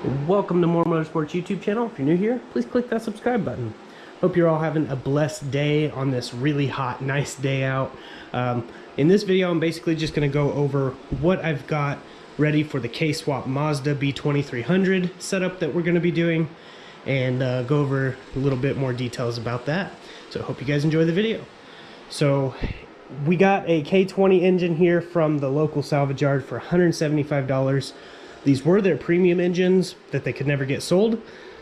Welcome to More Motorsports YouTube channel. If you're new here, please click that subscribe button. Hope you're all having a blessed day on this really hot, nice day out. In this video, I'm basically just going to go over what I've got ready for the K-Swap Mazda B2300 setup that we're going to be doing, and go over a little bit more details about that. So I hope you guys enjoy the video. So we got a K20 engine here from the local salvage yard for $175. These were their premium engines that they could never get sold,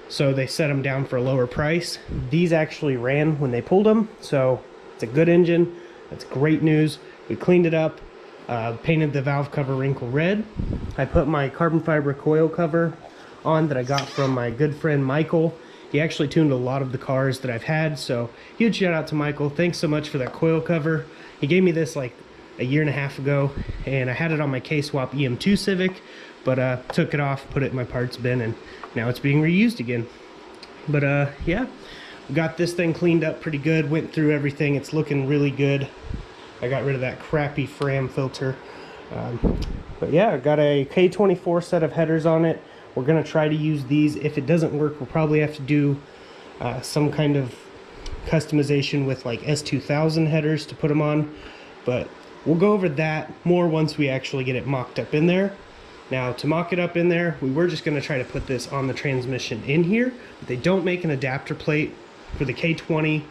so they set them down for a lower price. These actually ran when they pulled them, so it's a good engine. That's great news. We cleaned it up, painted the valve cover wrinkle red. I put my carbon fiber coil cover on that I got from my good friend Michael. He actually tuned a lot of the cars that I've had, so huge shout out to Michael. Thanks so much for that coil cover. He gave me this like a year and a half ago, and I had it on my K-Swap EM2 Civic, but took it off, put it in my parts bin, and now it's being reused again. But yeah, got this thing cleaned up pretty good, went through everything. It's looking really good. I got rid of that crappy Fram filter. But yeah, I got a K24 set of headers on it. We're gonna try to use these. If it doesn't work, we'll probably have to do some kind of customization with like S2000 headers to put them on, but we'll go over that more once we actually get it mocked up in there. Now, to mock it up in there, we were just going to try to put this on the transmission in here, but they don't make an adapter plate for the K20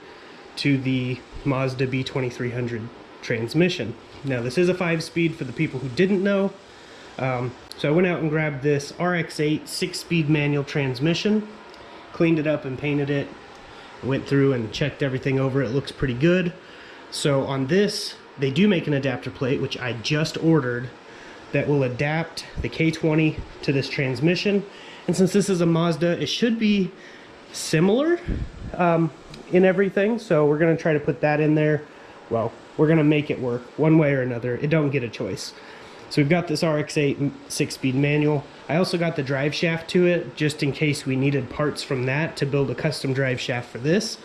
to the Mazda B2300 transmission. Now, this is a 5-speed for the people who didn't know. So I went out and grabbed this RX-8 6-speed manual transmission, cleaned it up and painted it, went through and checked everything over. It looks pretty good. So on this, they do make an adapter plate, which I just ordered, that will adapt the K20 to this transmission. And since this is a Mazda, it should be similar in everything. So we're gonna try to put that in there. Well, we're gonna make it work one way or another. It don't get a choice. So we've got this RX-8 6-speed manual. I also got the drive shaft to it, just in case we needed parts from that to build a custom drive shaft for this.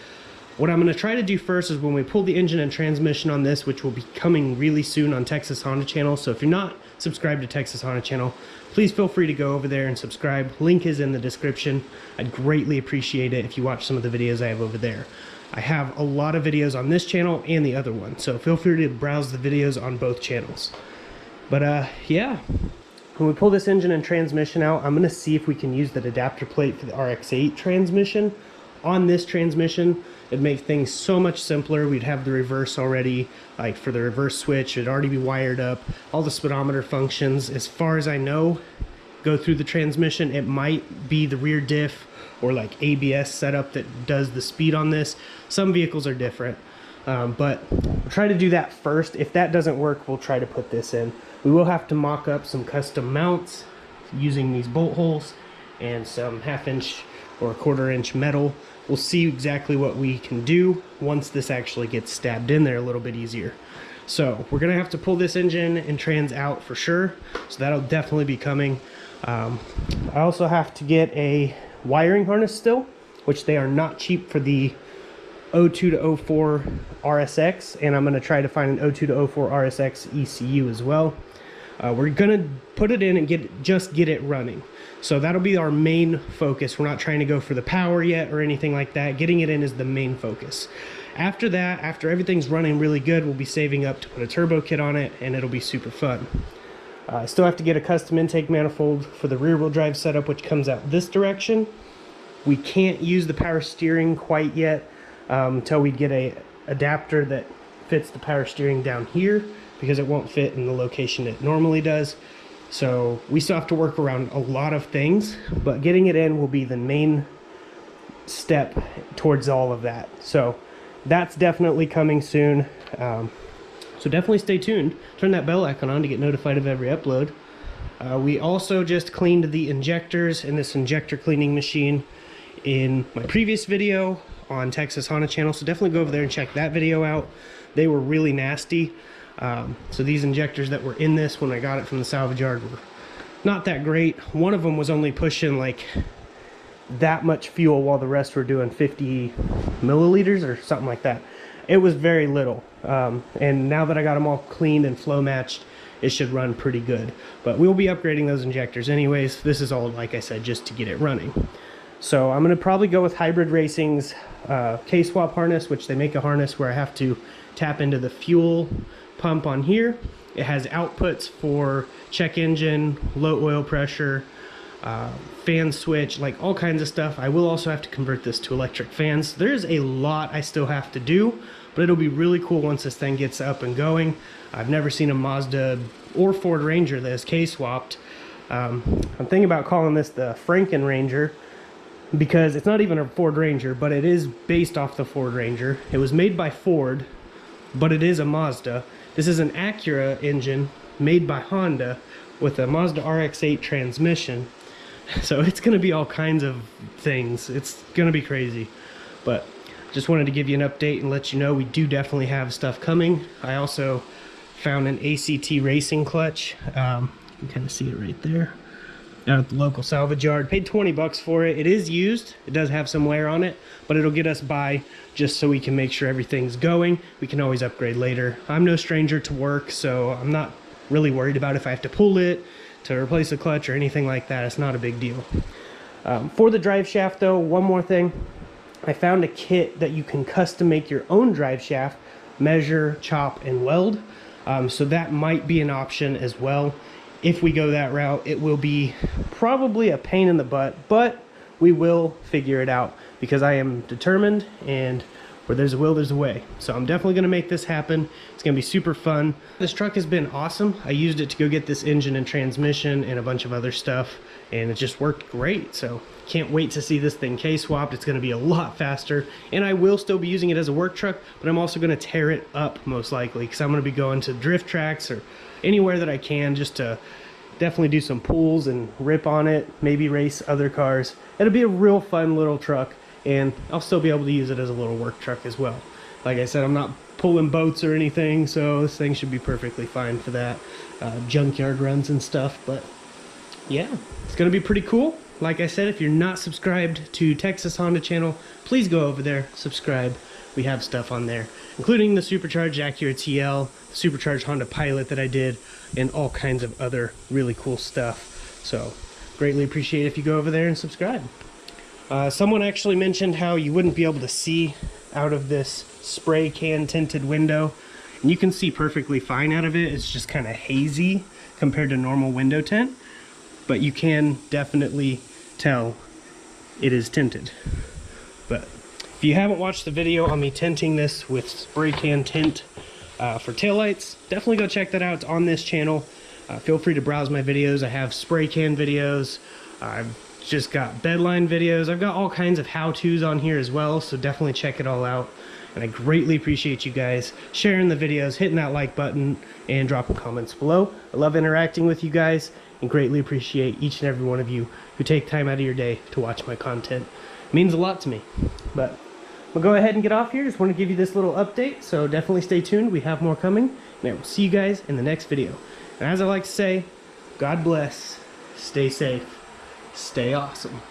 What I'm going to try to do first is when we pull the engine and transmission on this, which will be coming really soon on Texas Honda channel. So if you're not subscribed to Texas Honda channel, please feel free to go over there and subscribe. Link is in the description. I'd greatly appreciate it if you watch some of the videos I have over there. I have a lot of videos on this channel and the other one, so feel free to browse the videos on both channels. But yeah, when we pull this engine and transmission out, I'm going to see if we can use that adapter plate for the RX-8 transmission on this transmission. It'd make things so much simpler. We'd have the reverse already, like for the reverse switch, it'd already be wired up. All the speedometer functions, as far as I know, go through the transmission. It might be the rear diff or like ABS setup that does the speed on this. Some vehicles are different, but we'll try to do that first. If that doesn't work, we'll try to put this in. We will have to mock up some custom mounts using these bolt holes and some 1/2 inch or 1/4 inch metal. We'll see exactly what we can do once this actually gets stabbed in there a little bit easier. So we're gonna have to pull this engine and trans out for sure, so that'll definitely be coming. I also have to get a wiring harness still, which they are not cheap for the 02 to 04 RSX, and I'm gonna try to find an 02 to 04 RSX ECU as well. We're gonna put it in and just get it running. So that'll be our main focus. We're not trying to go for the power yet or anything like that. Getting it in is the main focus. After that, after everything's running really good, we'll be saving up to put a turbo kit on it, and it'll be super fun. I still have to get a custom intake manifold for the rear wheel drive setup, which comes out this direction. We can't use the power steering quite yet until we get a adapter that fits the power steering down here, because it won't fit in the location it normally does. So we still have to work around a lot of things, but getting it in will be the main step towards all of that. So that's definitely coming soon. So definitely stay tuned. Turn that bell icon on to get notified of every upload. We also just cleaned the injectors in this injector cleaning machine in my previous video on Texas Honda channel, so definitely go over there and check that video out. They were really nasty. So these injectors that were in this when I got it from the salvage yard were not that great. One of them was only pushing like that much fuel while the rest were doing 50 milliliters or something like that. It was very little. And now that I got them all cleaned and flow matched, it should run pretty good. But we'll be upgrading those injectors anyways. This is all, like I said, just to get it running. So I'm going to probably go with Hybrid Racing's K-swap harness, which they make a harness where I have to tap into the fuel pump on here. It has outputs for check engine, low oil pressure, fan switch, like all kinds of stuff. I will also have to convert this to electric fans. There's a lot I still have to do, but it'll be really cool once this thing gets up and going. I've never seen a Mazda or Ford Ranger that is K-swapped. I'm thinking about calling this the Franken Ranger, because it's not even a Ford Ranger, but it is based off the Ford Ranger. It was made by Ford, but it is a Mazda. This is an Acura engine made by Honda with a Mazda RX-8 transmission. So it's going to be all kinds of things. It's going to be crazy. But just wanted to give you an update and let you know we do definitely have stuff coming. I also found an ACT racing clutch. You can kind of see it right there. Out at the local salvage yard. Paid 20 bucks for it. It is used. It does have some wear on it, but it'll get us by just so we can make sure everything's going. We can always upgrade later. I'm no stranger to work, so I'm not really worried about if I have to pull it to replace a clutch or anything like that. It's not a big deal. For the drive shaft though, one more thing. I found a kit that you can custom make your own drive shaft, measure, chop, and weld. So that might be an option as well. If we go that route, it will be probably a pain in the butt, but we will figure it out because I am determined, and where there's a will, there's a way. So I'm definitely going to make this happen. It's going to be super fun. This truck has been awesome. I used it to go get this engine and transmission and a bunch of other stuff, and it just worked great. So can't wait to see this thing K-swapped. It's going to be a lot faster, and I will still be using it as a work truck, but I'm also going to tear it up most likely because I'm going to be going to drift tracks or anywhere that I can just to definitely do some pulls and rip on it, maybe race other cars. It'll be a real fun little truck, and I'll still be able to use it as a little work truck as well. Like I said, I'm not pulling boats or anything, so this thing should be perfectly fine for that. Junkyard runs and stuff, but yeah, it's gonna be pretty cool. Like I said, if you're not subscribed to Texas Honda channel, please go over there, subscribe. We have stuff on there, including the supercharged Acura TL, the supercharged Honda Pilot that I did, and all kinds of other really cool stuff. So greatly appreciate if you go over there and subscribe. Someone actually mentioned how you wouldn't be able to see out of this spray can tinted window, and you can see perfectly fine out of it. It's just kind of hazy compared to normal window tint, but you can definitely tell it is tinted. But if you haven't watched the video on me tinting this with spray can tint for taillights, definitely go check that out. It's on this channel. Feel free to browse my videos. I have spray can videos. I've just got bedline videos. I've got all kinds of how-tos on here as well, so definitely check it all out. And I greatly appreciate you guys sharing the videos, hitting that like button, and dropping comments below. I love interacting with you guys and greatly appreciate each and every one of you who take time out of your day to watch my content. It means a lot to me. But we'll go ahead and get off here. Just want to give you this little update, so definitely stay tuned. We have more coming, and I will see you guys in the next video. And as I like to say, God bless, stay safe, stay awesome.